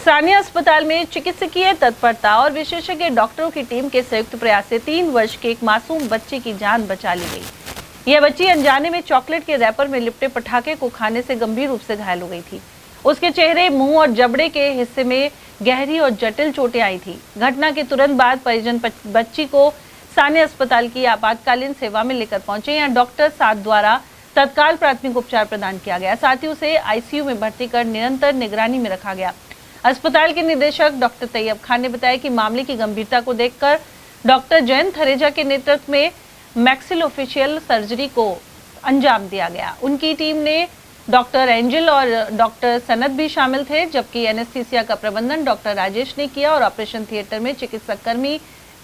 सानिया अस्पताल में चिकित्सकीय तत्परता और विशेषज्ञ डॉक्टरों की टीम के संयुक्त प्रयास से 3 वर्ष के एक मासूम बच्चे की जान बचा ली गई। यह बच्ची अनजाने में चॉकलेट के रैपर में लिपटे पटाखे को खाने से गंभीर रूप से घायल हो गई थी। उसके चेहरे, मुंह और जबड़े के हिस्से में गहरी और जटिल चोटें आई थी। घटना के तुरंत बाद परिजन बच्ची को सानिया अस्पताल की आपातकालीन सेवा में लेकर पहुंचे। यहाँ डॉक्टर 7 द्वारा तत्काल प्राथमिक उपचार प्रदान किया गया। साथ ही उसे आईसीयू में भर्ती कर निरंतर निगरानी में रखा गया। अस्पताल के निदेशक डॉक्टर तैयब खान ने बताया कि मामले की गंभीरता को देखकर डॉक्टर जयंत थरेजा के नेतृत्व में मैक्सिलोफेशियल सर्जरी को अंजाम दिया गया। उनकी टीम ने डॉक्टर एंजल और डॉक्टर सनत भी शामिल थे, जबकि एनेस्थीसिया का प्रबंधन डॉक्टर राजेश ने किया और ऑपरेशन थिएटर में चिकित्सक कर्मी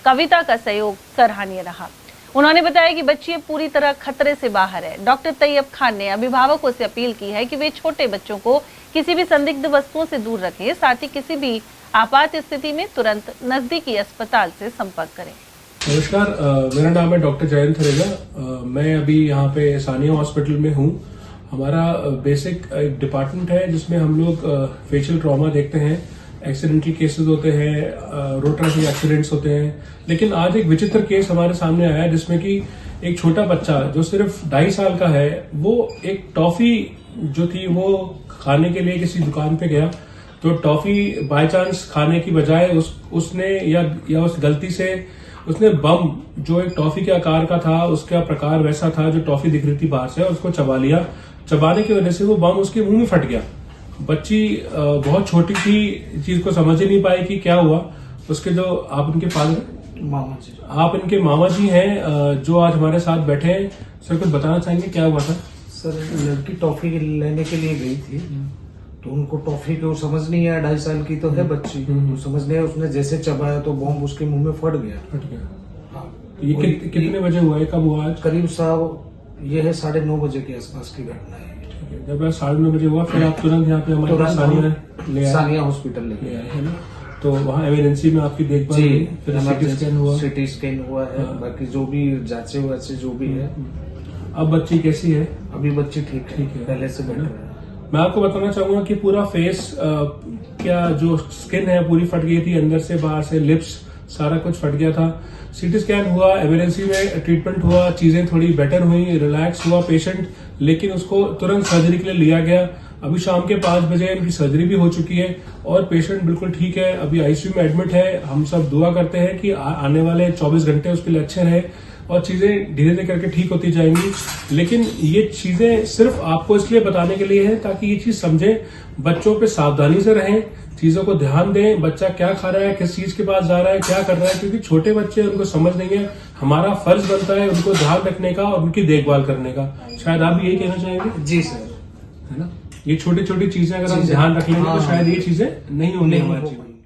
कविता का सहयोग सराहनीय रहा। उन्होंने बताया कि बच्ची पूरी तरह खतरे से बाहर है। डॉक्टर तैयब खान ने अभिभावकों से अपील की है कि वे छोटे बच्चों को किसी भी संदिग्ध वस्तुओं से दूर रखें, साथ ही किसी भी आपात स्थिति में तुरंत नजदीकी अस्पताल से संपर्क करें। नमस्कार, मेरा नाम है डॉक्टर जयंत थरेजा। मैं अभी यहाँ पे सानिया हॉस्पिटल में हूँ। हमारा बेसिक एक डिपार्टमेंट है जिसमें हम लोग फेशियल ट्रॉमा देखते हैं, एक्सीडेंटल केसेस होते हैं, रोड ट्रैफिक एक्सीडेंट्स होते हैं। लेकिन आज एक विचित्र केस हमारे सामने आया जिसमें कि एक छोटा बच्चा जो सिर्फ 2.5 साल का है, वो एक टॉफी जो थी वो खाने के लिए किसी दुकान पे गया, तो टॉफी बाय चांस खाने की बजाय उसने या उस गलती से उसने बम जो एक टॉफी के आकार का था, उसका प्रकार वैसा था जो टॉफी दिख रही थी बाहर से, और उसको चबा लिया। चबाने की वजह से वो बम उसके मुंह में फट गया। बच्ची बहुत छोटी सी चीज को समझ ही नहीं पाई कि क्या हुआ। उसके जो आप उनके आप इनके मामा जी हैं जो आज हमारे साथ बैठे हैं, सर कुछ बताना चाहेंगे क्या हुआ था? सर, लड़की टॉफी लेने के लिए गई थी, तो उनको टॉफी को समझ नहीं आया। 2.5 साल की तो है बच्ची, तो समझ नहीं आया। उसने जैसे चबाया तो बॉम्ब उसके मुंह में फट गया। हाँ। ये कितने बजे हुआ है, कब हुआ? करीब साहब ये है 9:30 बजे के आसपास की घटना है। जब 9:30 बजे हुआ, फिर आप तुरंत यहाँ पे हमारे सानिया हॉस्पिटल ले आए है ना? तो वहाँ एमरजेंसी में आपकी देखभाल, फिर सिटी स्कैन हुआ है। बाकी जो भी जांचें वाचे जो भी है। अब बच्ची कैसी है? अभी बच्ची ठीक है, पहले से बेटर है। मैं आपको बताना चाहूंगा कि पूरा फेस क्या जो स्किन है पूरी फट गई थी, अंदर से बाहर से, लिप्स सारा कुछ फट गया था। सीटी स्कैन हुआ, एमरजेंसी में ट्रीटमेंट हुआ, चीजें थोड़ी बेटर हुई, रिलैक्स हुआ पेशेंट, लेकिन उसको तुरंत सर्जरी के लिए लिया गया। अभी शाम के 5 बजे उनकी सर्जरी भी हो चुकी है और पेशेंट बिल्कुल ठीक है, अभी आईसीयू में एडमिट है। हम सब दुआ करते हैं कि आने वाले 24 घंटे उसके लिए अच्छे रहे और चीजें धीरे धीरे करके ठीक होती जाएंगी। लेकिन ये चीजें सिर्फ आपको इसलिए बताने के लिए है ताकि ये चीज समझें, बच्चों पे सावधानी से रहें, चीजों को ध्यान दें, बच्चा क्या खा रहा है, किस चीज के पास जा रहा है, क्या कर रहा है, क्योंकि छोटे बच्चे उनको समझ नहीं है। हमारा फर्ज बनता है उनको ध्यान रखने का और उनकी देखभाल करने का। शायद आप यही कहना चाहेंगे? जी सर, है ना? ये छोटी छोटी चीजें अगर हम ध्यान रख लेंगे तो शायद ये चीजें नहीं होंगी हमारी।